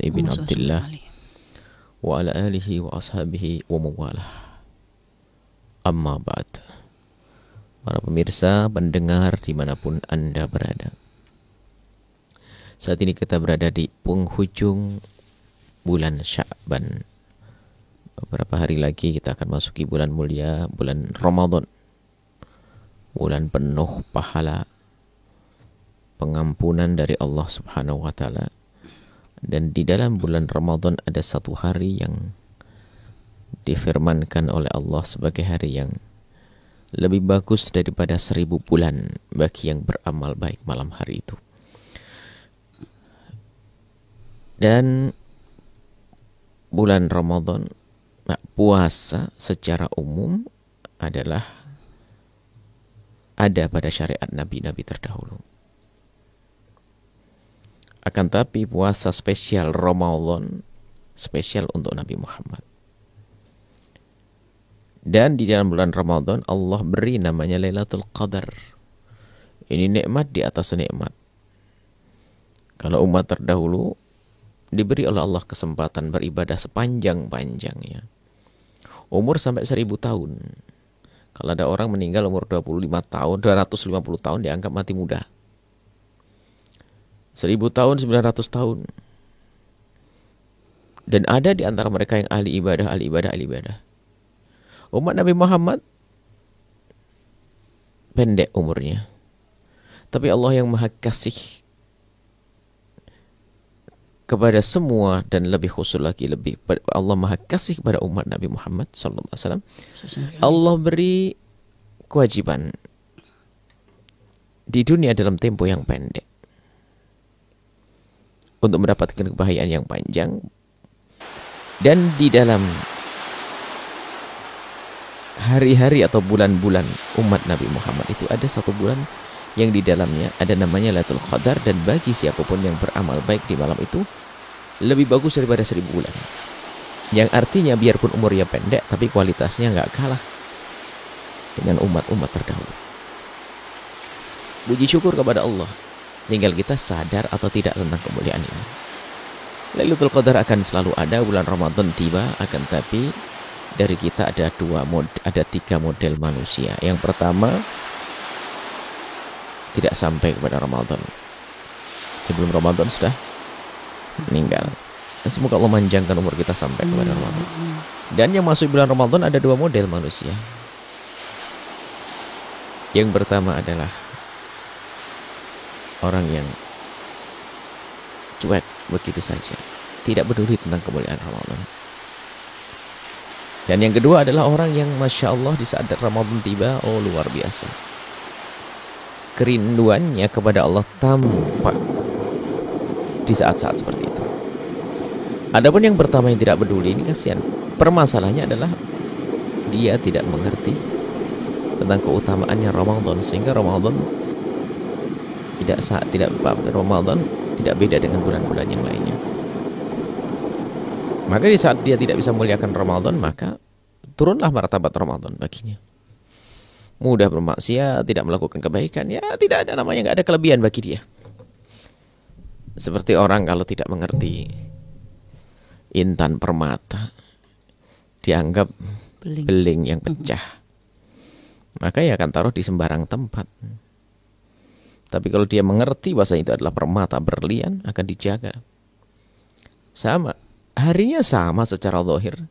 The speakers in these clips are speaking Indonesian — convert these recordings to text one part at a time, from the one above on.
ibn Abdillah wa ala alihi wa ashabihi wa mawalah. Amma ba'd. Para pemirsa, pendengar dimanapun Anda berada, saat ini kita berada di penghujung bulan Sya'ban. Beberapa hari lagi kita akan masuki bulan mulia, bulan Ramadan, bulan penuh pahala, pengampunan dari Allah Subhanahu wa Ta'ala. Dan di dalam bulan Ramadan ada satu hari yang difirmankan oleh Allah sebagai hari yang lebih bagus daripada 1000 bulan bagi yang beramal baik malam hari itu. Dan bulan Ramadan, puasa secara umum adalah ada pada syariat nabi-nabi terdahulu. Akan tapi puasa spesial Ramadan spesial untuk Nabi Muhammad. Dan di dalam bulan Ramadan Allah beri namanya Lailatul Qadar. Ini nikmat di atas nikmat. Kalau umat terdahulu diberi oleh Allah kesempatan beribadah sepanjang-panjangnya, umur sampai 1000 tahun. Kalau ada orang meninggal umur 25 tahun, 250 tahun dianggap mati muda. 1000 tahun, 900 tahun. Dan ada di antara mereka yang ahli ibadah, ahli ibadah, ahli ibadah. Umat Nabi Muhammad pendek umurnya. Tapi Allah yang maha kasih kepada semua, dan lebih khusus lagi, Allah maha kasih kepada umat Nabi Muhammad SAW. Allah beri kewajiban di dunia dalam tempo yang pendek untuk mendapatkan kebahagiaan yang panjang. Dan di dalam hari-hari atau bulan-bulan umat Nabi Muhammad itu ada satu bulan yang di dalamnya ada namanya Lailatul Qadar. Dan bagi siapapun yang beramal baik di malam itu lebih bagus daripada 1000 bulan. Yang artinya biarpun umurnya pendek, tapi kualitasnya nggak kalah dengan umat-umat terdahulu. Puji syukur kepada Allah. Tinggal kita sadar atau tidak tentang kemuliaan ini. Lailatul Qadar akan selalu ada, bulan Ramadan tiba, akan tapi dari kita ada 3 model manusia. Yang pertama, tidak sampai kepada Ramadan. Sebelum Ramadan sudah meninggal. Dan semoga Allah manjangkan umur kita sampai kepada Ramadan. Dan yang masuk bulan Ramadan ada 2 model manusia. Yang pertama adalah orang yang cuek begitu saja, tidak peduli tentang kemuliaan Ramadan. Dan yang kedua adalah orang yang Masya Allah di saat Ramadan tiba, oh luar biasa, kerinduannya kepada Allah tampak di saat-saat seperti itu. Adapun yang pertama yang tidak peduli, ini kasihan. Permasalahannya adalah dia tidak mengerti tentang keutamaannya Ramadan, sehingga Ramadan Ramadan tidak beda dengan bulan-bulan yang lainnya. Maka di saat dia tidak bisa memuliakan Ramadan, maka turunlah martabat Ramadan baginya. Mudah bermaksiat, tidak melakukan kebaikan, ya tidak ada namanya, nggak ada kelebihan bagi dia. Seperti orang kalau tidak mengerti intan permata, dianggap beling yang pecah, maka ia akan taruh di sembarang tempat. Tapi kalau dia mengerti bahasa itu adalah permata berlian, akan dijaga. Sama, harinya sama secara zahir.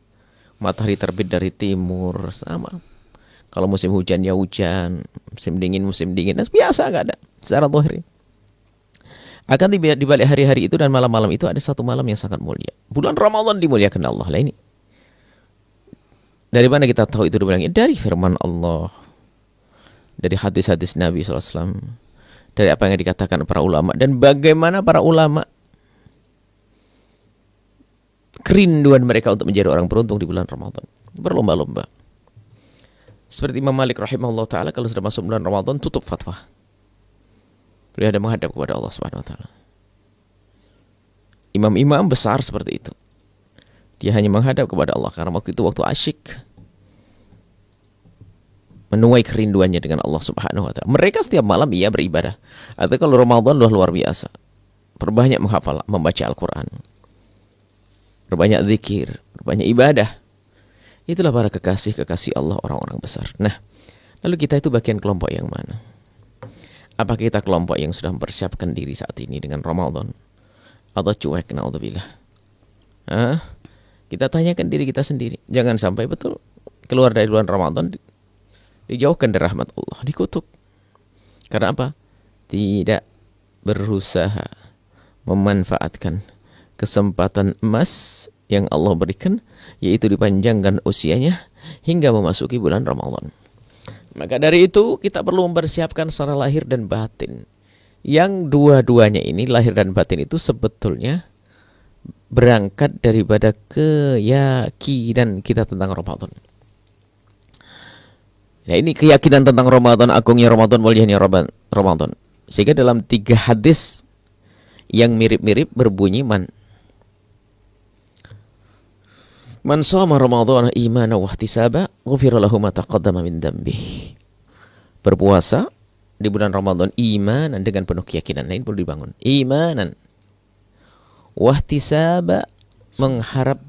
Matahari terbit dari timur, sama. Kalau musim hujan ya hujan, musim dingin. Dan biasa, nggak ada secara zahir. Akan di balik hari-hari itu dan malam-malam itu ada satu malam yang sangat mulia. Bulan Ramadan dimuliakan Allah lah ini. Dari mana kita tahu itu dimuliakan? Dari firman Allah, dari hadis-hadis Nabi SAW, dari apa yang dikatakan para ulama, dan bagaimana para ulama kerinduan mereka untuk menjadi orang beruntung di bulan Ramadan, berlomba-lomba. Seperti Imam Malik rahimahullah ta'ala, kalau sudah masuk bulan Ramadan tutup fatwa, beliau ada menghadap kepada Allah Subhanahu wa ta'ala. Imam-imam besar seperti itu, dia hanya menghadap kepada Allah karena waktu itu waktu asyik, menuai kerinduannya dengan Allah Subhanahu wa ta'ala. Mereka setiap malam ia beribadah. Atau kalau Ramadan luar biasa, perbanyak menghafal, membaca Al-Quran. berbanyak zikir, berbanyak ibadah. Itulah para kekasih-kekasih Allah, orang-orang besar. Nah, lalu kita itu bagian kelompok yang mana? Apa kita kelompok yang sudah mempersiapkan diri saat ini dengan Ramadan? Atau cuek, naudzubillah? Kita tanyakan diri kita sendiri. Jangan sampai betul keluar dari bulan Ramadan dijauhkan dari rahmat Allah, dikutuk. Karena apa? Tidak berusaha memanfaatkan kesempatan emas yang Allah berikan, yaitu dipanjangkan usianya hingga memasuki bulan Ramadan. Maka dari itu kita perlu mempersiapkan secara lahir dan batin. Yang dua-duanya ini, lahir dan batin itu sebetulnya berangkat daripada keyakinan kita tentang Ramadan. Nah, ini keyakinan tentang Ramadan, agungnya Ramadan, mulianya Ramadan. Sehingga dalam 3 hadis yang mirip-mirip berbunyi Man shoma Ramadhana imanan wa ihtisaba ghufira lahu ma taqaddama min dhanbihi. Berpuasa di bulan Ramadan imanan dengan penuh keyakinan. Nah, ini perlu dibangun. Imanan wa ihtisaba, mengharap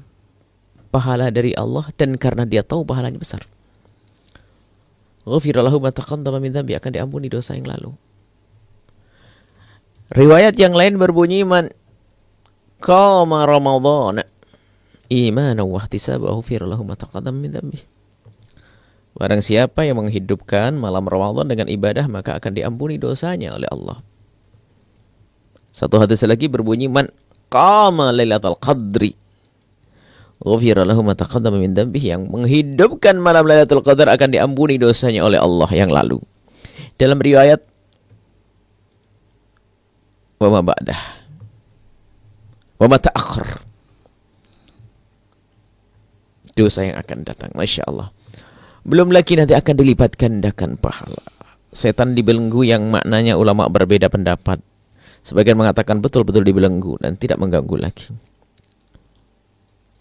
pahala dari Allah dan karena dia tahu pahalanya besar. Ghufira lahu ma taqaddama min dhanbihi, akan diampuni dosa yang lalu. Riwayat yang lain berbunyi man qama Ramadhana imanan wa ihtisaban ghufira lahu ma taqaddama min dhanbihi. Barang siapa yang menghidupkan malam Ramadan dengan ibadah, maka akan diampuni dosanya oleh Allah. Satu hadis lagi berbunyi man qama lailatul qadri ghufira lahu ma taqaddama min dhanbihi. Yang menghidupkan malam Lailatul Qadar akan diampuni dosanya oleh Allah yang lalu. Dalam riwayat wa ma ba'dah wa ma ta'akhir, dosa yang akan datang. Masya Allah. Belum lagi nanti akan dilipat gandakan pahala. Setan dibelenggu yang maknanya ulama berbeda pendapat. Sebagian mengatakan betul-betul dibelenggu dan tidak mengganggu lagi.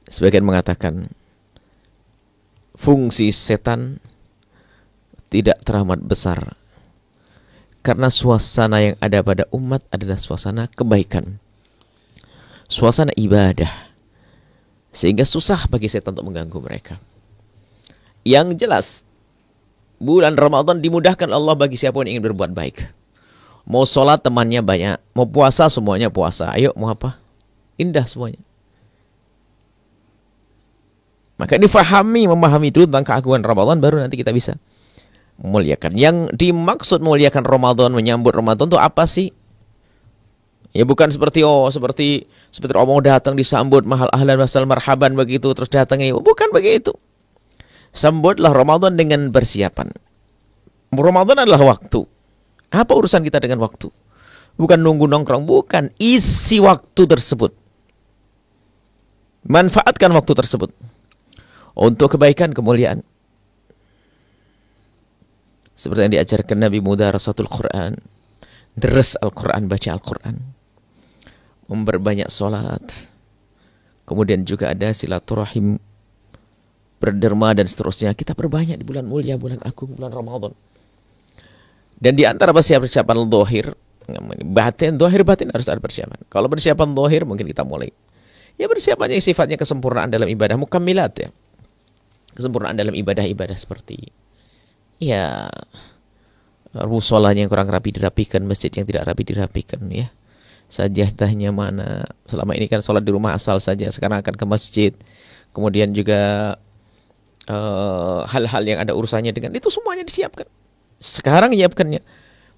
Sebagian mengatakan fungsi setan tidak teramat besar, karena suasana yang ada pada umat adalah suasana kebaikan, suasana ibadah, sehingga susah bagi setan untuk mengganggu mereka. Yang jelas, bulan Ramadan dimudahkan Allah bagi siapa yang ingin berbuat baik. Mau sholat temannya banyak, mau puasa semuanya puasa. Ayo, mau apa? Indah semuanya. Maka memahami dulu tentang keagungan Ramadan, baru nanti kita bisa memuliakan. Yang dimaksud memuliakan Ramadan, menyambut Ramadan itu apa sih? Ya bukan seperti mau datang disambut mahal ahlan wasal marhaban begitu terus datangnya. Bukan begitu. Sambutlah Ramadan dengan persiapan. Ramadan adalah waktu. Apa urusan kita dengan waktu? Bukan nunggu nongkrong, bukan. Isi waktu tersebut. Manfaatkan waktu tersebut untuk kebaikan, kemuliaan. Seperti yang diajarkan Nabi Mudarasatul Quran. Deres Al-Quran, baca Al-Quran. Memperbanyak sholat. Kemudian juga ada silaturahim, berderma dan seterusnya. Kita perbanyak di bulan mulia, bulan agung, bulan Ramadan. Dan di antara persiapan zahir, zahir batin harus ada persiapan. Kalau persiapan zahir mungkin kita mulai. Ya persiapannya sifatnya kesempurnaan dalam ibadah, mukammilat ya. Kesempurnaan dalam ibadah-ibadah seperti ya musolanya yang kurang rapi dirapikan, masjid yang tidak rapi dirapikan ya. Sajahdahnya mana? Selama ini kan sholat di rumah asal saja, sekarang akan ke masjid. Kemudian juga hal-hal yang ada urusannya dengan itu semuanya disiapkan. Sekarang menyiapkannya.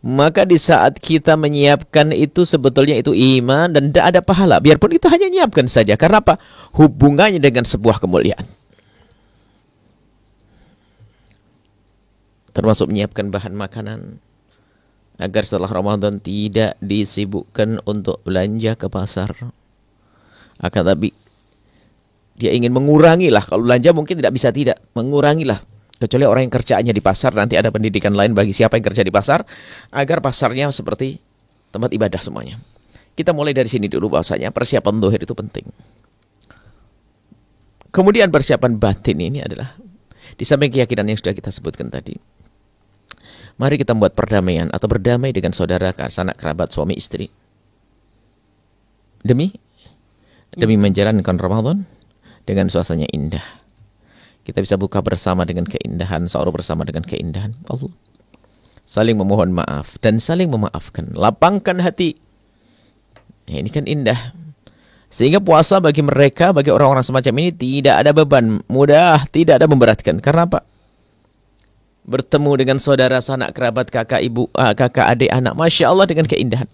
Maka di saat kita menyiapkan itu sebetulnya itu iman dan tidak ada pahala. Biarpun itu hanya menyiapkan saja. Karena apa? Hubungannya dengan sebuah kemuliaan. Termasuk menyiapkan bahan makanan. Agar setelah Ramadan tidak disibukkan untuk belanja ke pasar. Akan tapi dia ingin mengurangilah. Kalau belanja mungkin tidak bisa tidak. Mengurangilah. Kecuali orang yang kerjaannya di pasar, nanti ada pendidikan lain bagi siapa yang kerja di pasar, agar pasarnya seperti tempat ibadah semuanya. Kita mulai dari sini dulu bahwasanya persiapan zahir itu penting. Kemudian persiapan batin ini adalah, di samping keyakinan yang sudah kita sebutkan tadi, mari kita membuat perdamaian atau berdamai dengan saudara, sanak kerabat, suami istri. Demi menjalankan Ramadan dengan suasananya indah. Kita bisa buka bersama dengan keindahan, sahur bersama dengan keindahan Allah. Saling memohon maaf dan saling memaafkan. Lapangkan hati. Ini kan indah. Sehingga puasa bagi mereka, bagi orang-orang semacam ini tidak ada beban, mudah, tidak ada memberatkan. Karena apa? Bertemu dengan saudara, sanak, kerabat, kakak, ibu, kakak, adik, anak. Masya Allah dengan keindahan.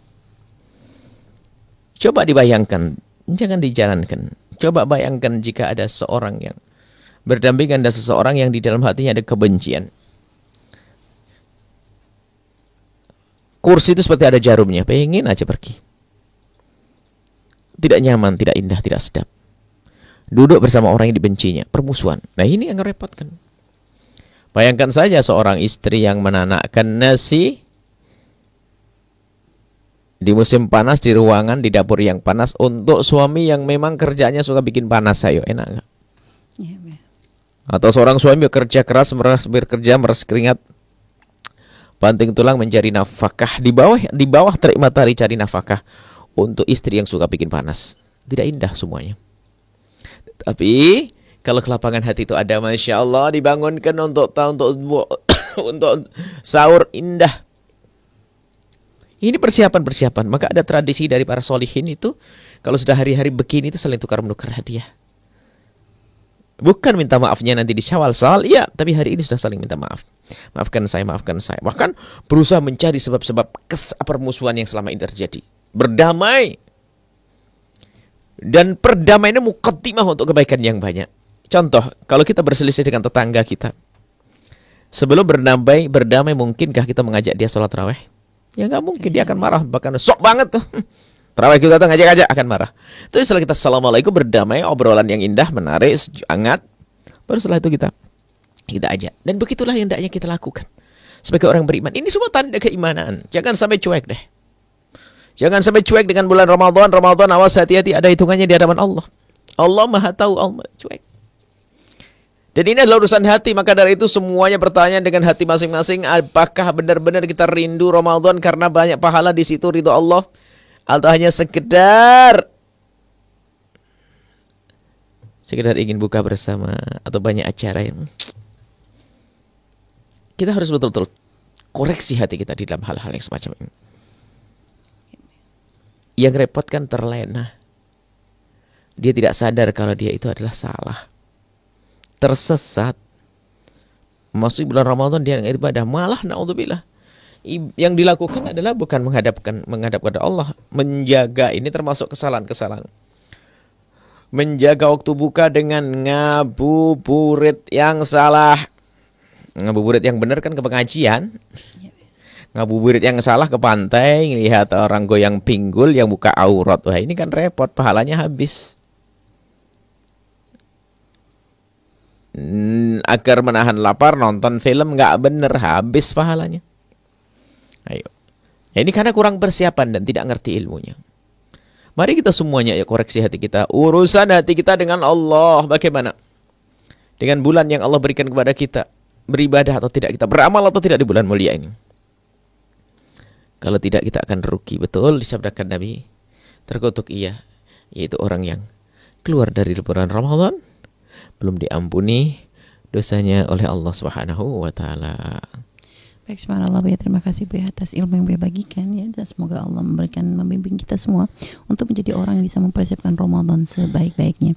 Coba dibayangkan, jangan dijalankan. Coba bayangkan jika ada seorang yang berdampingan dengan seseorang yang di dalam hatinya ada kebencian. Kursi itu seperti ada jarumnya, pengen aja pergi. Tidak nyaman, tidak indah, tidak sedap. Duduk bersama orang yang dibencinya, permusuhan. Nah ini yang merepotkan. Bayangkan saja seorang istri yang menanakkan nasi di musim panas, di ruangan, di dapur yang panas, untuk suami yang memang kerjanya suka bikin panas. Ayo, enak nggak? Atau seorang suami bekerja keras, meras keringat, banting tulang mencari nafkah, di bawah terik matahari cari nafkah untuk istri yang suka bikin panas. Tidak indah semuanya. Tapi kalau ke lapangan hati itu ada, Masya Allah, dibangunkan untuk sahur indah. Ini persiapan-persiapan. Maka ada tradisi dari para solihin itu, kalau sudah hari-hari begini itu saling tukar-menukar hadiah. Bukan minta maafnya nanti di Syawal, iya, tapi hari ini sudah saling minta maaf. Maafkan saya, maafkan saya. Bahkan berusaha mencari sebab-sebab permusuhan yang selama ini terjadi. Berdamai. Dan perdamaian ini muqaddimah untuk kebaikan yang banyak. Contoh, kalau kita berselisih dengan tetangga kita, sebelum berdamai mungkinkah kita mengajak dia sholat tarawih? Ya nggak mungkin, dia akan marah. Bahkan sok banget tuh. Tarawih kita tuh ngajak-ngajak akan marah. Tapi setelah kita assalamualaikum, berdamai, obrolan yang indah, menarik, hangat, baru setelah itu kita ajak. Dan begitulah yang hendaknya kita lakukan sebagai orang beriman. Ini semua tanda keimanan. Jangan sampai cuek deh. Jangan sampai cuek dengan bulan Ramadan. Ramadan, awas, hati-hati, ada hitungannya di hadapan Allah. Allah Maha tahu, Allah cuek. Dan ini adalah urusan hati. Maka dari itu semuanya bertanya dengan hati masing-masing. Apakah benar-benar kita rindu Ramadan karena banyak pahala di situ, ridho Allah? Atau hanya sekedar ingin buka bersama, atau banyak acara yang kita harus betul-betul koreksi hati kita di dalam hal-hal yang semacam ini. Yang repot kan terlena. Dia tidak sadar kalau dia itu adalah salah. Tersesat. Masuk bulan Ramadan dia ibadah, malah naudzubillah. Yang dilakukan adalah bukan menghadap kepada Allah. Menjaga, ini termasuk kesalahan-kesalahan. Menjaga waktu buka dengan ngabuburit yang salah. Ngabuburit yang benar kan ke pengajian. Ngabuburit yang salah ke pantai, lihat orang goyang pinggul yang buka aurat. Wah, ini kan repot, pahalanya habis. Agar menahan lapar, nonton film nggak bener, habis pahalanya. Ayo. Ya, ini karena kurang persiapan dan tidak ngerti ilmunya. Mari kita semuanya ya koreksi hati kita. Urusan hati kita dengan Allah bagaimana? Dengan bulan yang Allah berikan kepada kita. Beribadah atau tidak kita, beramal atau tidak di bulan mulia ini. Kalau tidak kita akan rugi. Betul disabdakan Nabi. Terkutuk ia, yaitu orang yang keluar dari bulan Ramadan belum diampuni dosanya oleh Allah Subhanahu wa taala. Baik, subhanallah, ya, terima kasih Bu atas ilmu yang Bu bagikan ya, dan semoga Allah membimbing kita semua untuk menjadi orang yang bisa mempersiapkan Ramadan sebaik-baiknya.